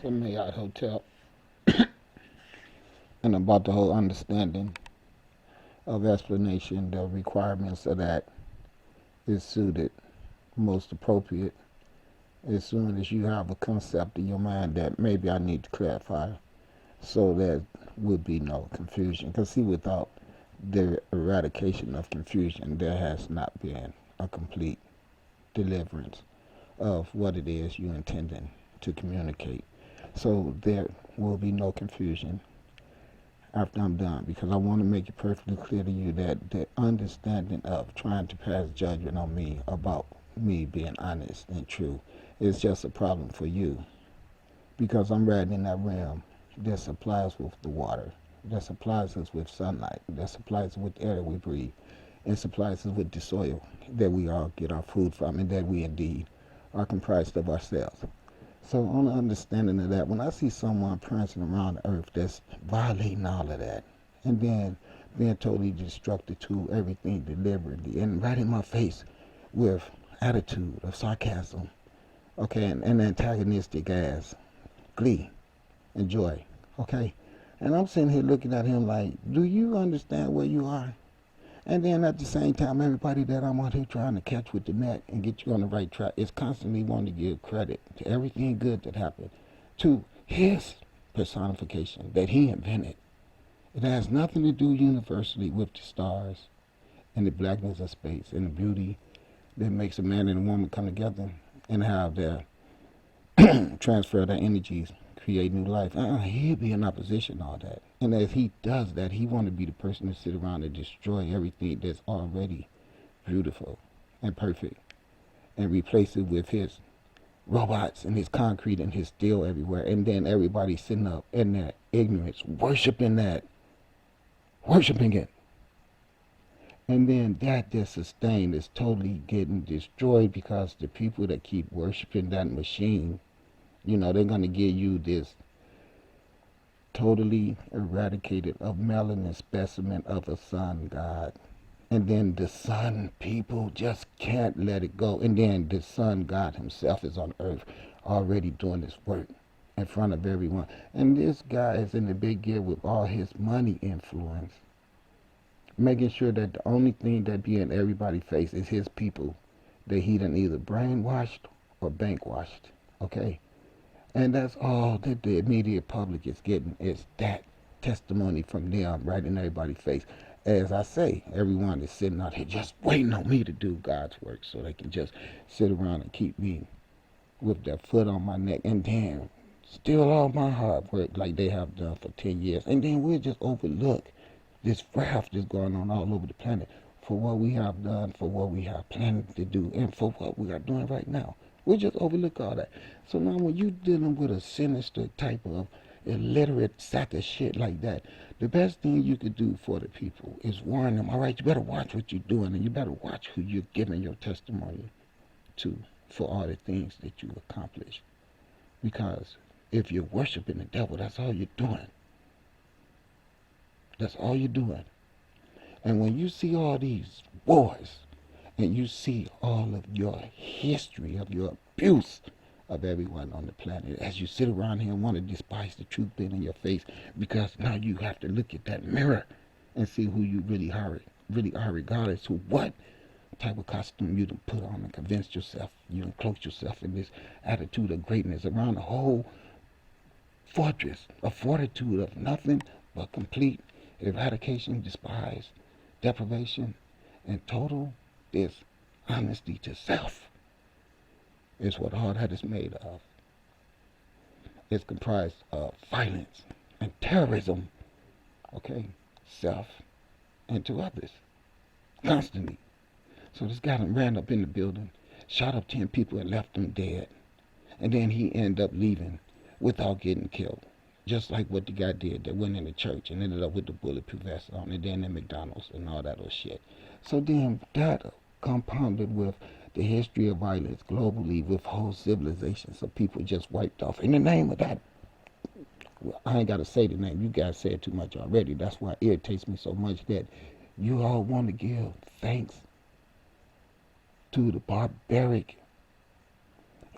a Marriott hotel, and about the whole understanding of explanation, the requirements of that is suited, most appropriate, as soon as you have a concept in your mind that maybe I need to clarify so there would be no confusion. Because see, without the eradication of confusion, there has not been a complete deliverance of what it is you're intending to communicate. So there will be no confusion after I'm done, because I want to make it perfectly clear to you that the understanding of trying to pass judgment on me about me being honest and true is just a problem for you, because I'm riding in that realm that supplies us with the water, that supplies us with sunlight, that supplies us with the air that we breathe, and supplies us with the soil that we all get our food from, and that we indeed are comprised of ourselves. So on the understanding of that, when I see someone prancing around the earth that's violating all of that, and then being totally destructive to everything deliberately, and right in my face with attitude of sarcasm, okay, and antagonistic as glee and joy, okay, and I'm sitting here looking at him like, do you understand where you are? And then at the same time, everybody that I'm out here trying to catch with the net and get you on the right track is constantly wanting to give credit to everything good that happened to his personification that he invented. It has nothing to do universally with the stars and the blackness of space and the beauty that makes a man and a woman come together and have their transfer their energies, create new life. He'll be in opposition to all that. And as he does that, he want to be the person to sit around and destroy everything that's already beautiful and perfect and replace it with his robots and his concrete and his steel everywhere. And then everybody sitting up in their ignorance, worshiping it. And then that sustained is totally getting destroyed, because the people that keep worshiping that machine, they're going to give you this totally eradicated of melanin specimen of a sun god. And then the sun people just can't let it go. And then the sun god himself is on earth already doing this work in front of everyone. And this guy is in the big gear with all his money influence, making sure that the only thing that be in everybody's face is his people that he done either brainwashed or bankwashed. Okay? And that's all that the immediate public is getting, is that testimony from them right in everybody's face. As I say, everyone is sitting out here just waiting on me to do God's work so they can just sit around and keep me with their foot on my neck, and then steal all my hard work like they have done for 10 years. And then we'll just overlook this graft that's going on all over the planet for what we have done, for what we have planned to do, and for what we are doing right now. We just overlook all that. So now when you're dealing with a sinister type of illiterate sack of shit like that, the best thing you could do for the people is warn them, all right, you better watch what you're doing, and you better watch who you're giving your testimony to for all the things that you accomplish. Because if you're worshiping the devil, that's all you're doing. That's all you're doing. And when you see all these wars, and you see all of your history of your abuse of everyone on the planet, as you sit around here and want to despise the truth being in your face, because now you have to look at that mirror and see who you really are, regardless of what type of costume you done put on and convince yourself, you done cloak yourself in this attitude of greatness around the whole fortress, a fortitude of nothing but complete eradication, despise, deprivation, and total dishonesty to self is what all that is made of. It's comprised of violence and terrorism, okay, self and to others, constantly. So this guy done ran up in the building, shot up 10 people and left them dead, and then he ended up leaving without getting killed. Just like what the guy did that went in the church and ended up with the bulletproof vest on, and then in McDonald's and all that other shit. So then that compounded with the history of violence globally, with whole civilizations of people just wiped off in the name of that. Well, I ain't got to say the name. You guys said too much already. That's why it irritates me so much that you all want to give thanks to the barbaric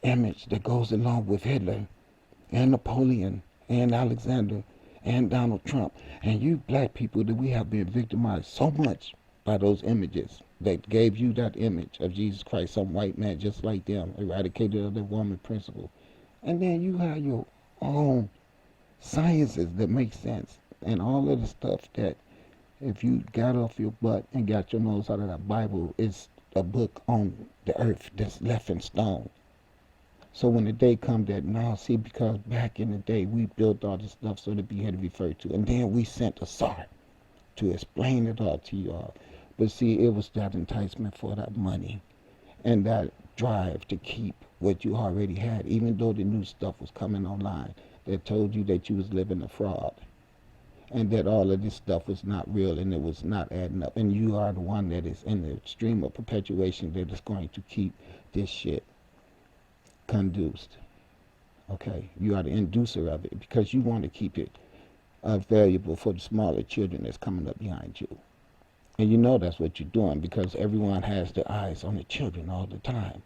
image that goes along with Hitler and Napoleon and Alexander and Donald Trump. And you black people, that we have been victimized so much by those images that gave you that image of Jesus Christ, some white man just like them, eradicated of the woman principle. And then you have your own sciences that make sense and all of the stuff that if you got off your butt and got your nose out of that Bible, it's a book on the earth that's left in stone. So when the day comes that now, see, because back in the day we built all this stuff so that we had to refer to, and then we sent a SAR to explain it all to you all. But see, it was that enticement for that money and that drive to keep what you already had, even though the new stuff was coming online that told you that you was living a fraud and that all of this stuff was not real and it was not adding up. And you are the one that is in the stream of perpetuation that is going to keep this shit conduced. Okay, you are the inducer of it because you want to keep it valuable for the smaller children that's coming up behind you. And you know that's what you're doing because everyone has their eyes on the children all the time.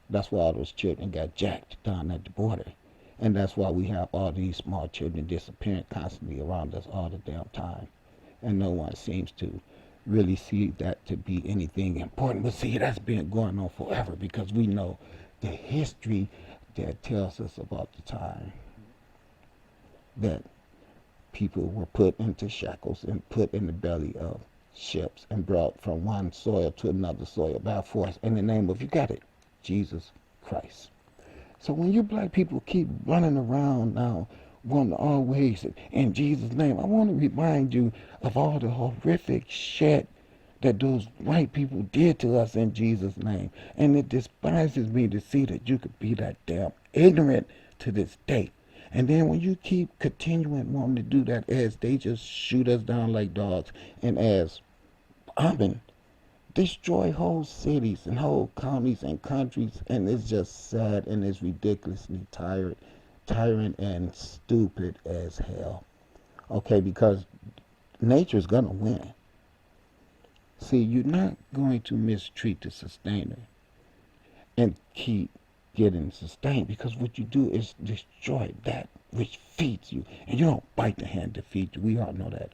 That's why all those children got jacked down at the border. And that's why we have all these small children disappearing constantly around us all the damn time. And no one seems to really see that to be anything important. But see, that's been going on forever because we know the history that tells us about the time that people were put into shackles and put in the belly of ships and brought from one soil to another soil by force in the name of, you got it, Jesus Christ. So when you black people keep running around now wanting to always in Jesus' name, I want to remind you of all the horrific shit that those white people did to us in Jesus' name. And it despises me to see that you could be that damn ignorant to this day. And then when you keep continuing wanting to do that as they just shoot us down like dogs and as destroy whole cities and whole counties and countries, and it's just sad and it's ridiculously tyrant and stupid as hell. Okay, because nature's gonna win. See, you're not going to mistreat the sustainer and keep getting sustained because what you do is destroy that which feeds you. And you don't bite the hand that feeds you. We all know that.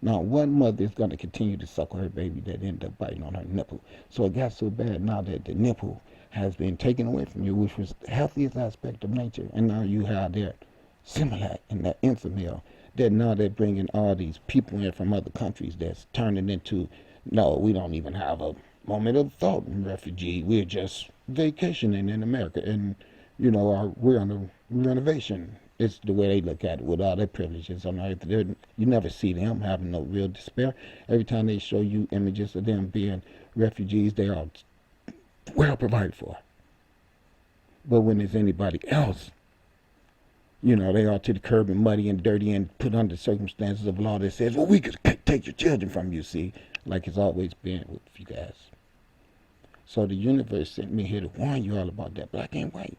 Now, one mother is going to continue to suckle her baby that ended up biting on her nipple. So it got so bad now that the nipple has been taken away from you, which was the healthiest aspect of nature. And now you have that Similac and that Infamil that now they're bringing all these people in from other countries that's turning into, no, we don't even have a moment of thought in refugee. We're just vacationing in America. And, you know, we're on a renovation. It's the way they look at it with all their privileges on earth. You never see them having no real despair. Every time they show you images of them being refugees, they are well provided for. But when there's anybody else, you know, they are to the curb and muddy and dirty and put under circumstances of law that says, well, we could take your children from you, see, like it's always been with you guys. So the universe sent me here to warn you all about that, black and white,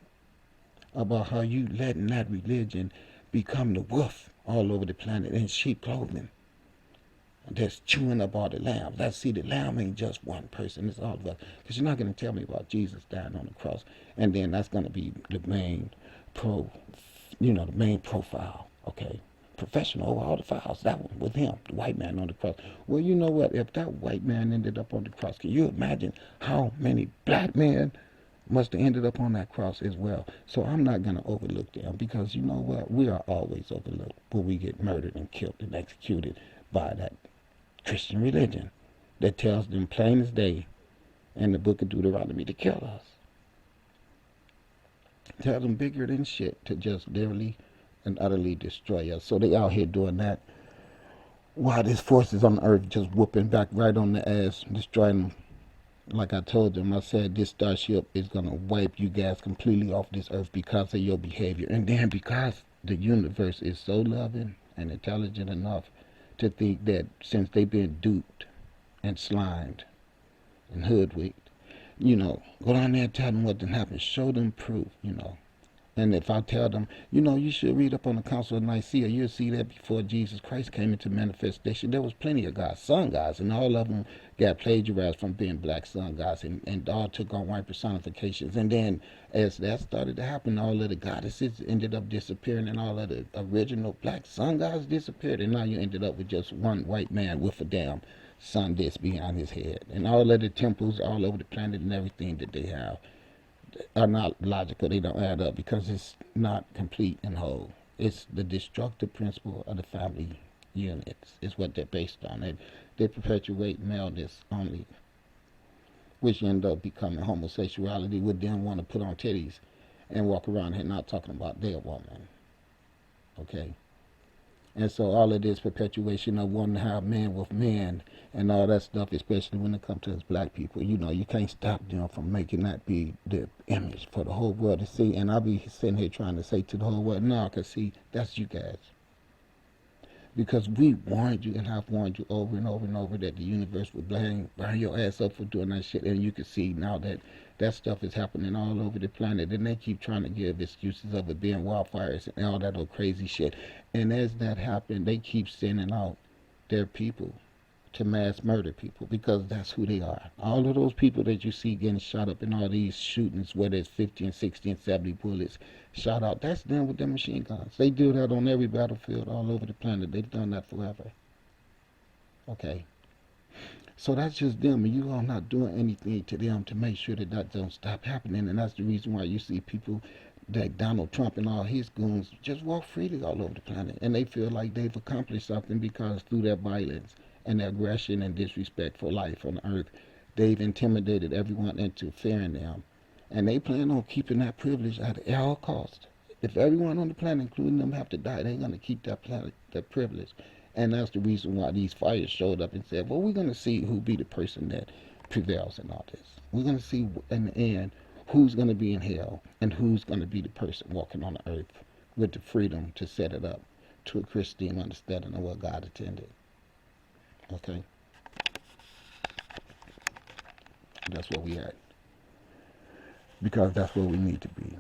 about how you letting that religion become the wolf all over the planet in sheep clothing that's chewing up all the lambs. That's, see, the lamb ain't just one person, it's all of us. Because you're not going to tell me about Jesus dying on the cross, and then that's going to be the main the main profile, okay? Professional over all the files. That one with him, the white man on the cross. Well, you know what? If that white man ended up on the cross, can you imagine how many black men must have ended up on that cross as well? So I'm not going to overlook them because you know what? We are always overlooked when we get murdered and killed and executed by that Christian religion that tells them plain as day in the book of Deuteronomy to kill us. Tell them bigger than shit to just literally and utterly destroy us. So they out here doing that while this forces on the earth just whooping back right on the ass, destroying them. Like I told them, I said this starship is going to wipe you guys completely off this earth because of your behavior. And then because the universe is so loving and intelligent enough to think that since they've been duped and slimed and hoodwinked, you know, go down there and tell them what done happened. Show them proof, you know. And if I tell them, you know, you should read up on the Council of Nicaea, you'll see that before Jesus Christ came into manifestation, there was plenty of gods, sun gods, and all of them got plagiarized from being black sun gods, and all took on white personifications. And then as that started to happen, all of the goddesses ended up disappearing, and all of the original black sun gods disappeared, and now you ended up with just one white man with a damn sun disk behind his head. And all of the temples all over the planet and everything that they have are not logical. They don't add up because it's not complete and whole. It's the destructive principle of the family units is what they're based on. They perpetuate maleness only, which end up becoming homosexuality. Would then want to put on titties and walk around here not talking about their woman. Okay. And so all of this perpetuation of wanting to have men with men and all that stuff, especially when it comes to us black people, you know, you can't stop them from making that be the image for the whole world to see. And I'll be sitting here trying to say to the whole world, no, because see, that's you guys. Because we warned you, and I've warned you over and over and over that the universe would burn your ass up for doing that shit. And you can see now that that stuff is happening all over the planet. And they keep trying to give excuses of it being wildfires and all that old crazy shit. And as that happens, they keep sending out their people to mass murder people because that's who they are. All of those people that you see getting shot up in all these shootings, whether it's 50 and 60 and 70 bullets shot out, that's them with their machine guns. They do that on every battlefield all over the planet. They've done that forever. Okay. So that's just them, and you are not doing anything to them to make sure that that don't stop happening. And that's the reason why you see people like Donald Trump and all his goons just walk freely all over the planet, and they feel like they've accomplished something because through their violence and their aggression and disrespect for life on Earth, they've intimidated everyone into fearing them, and they plan on keeping that privilege at all costs. If everyone on the planet, including them, have to die, they're going to keep that planet, that privilege. And that's the reason why these fires showed up and said, well, we're going to see who be the person that prevails in all this. We're going to see in the end who's going to be in hell and who's going to be the person walking on the earth with the freedom to set it up to a Christian understanding of what God intended. Okay? That's where we at. Because that's where we need to be.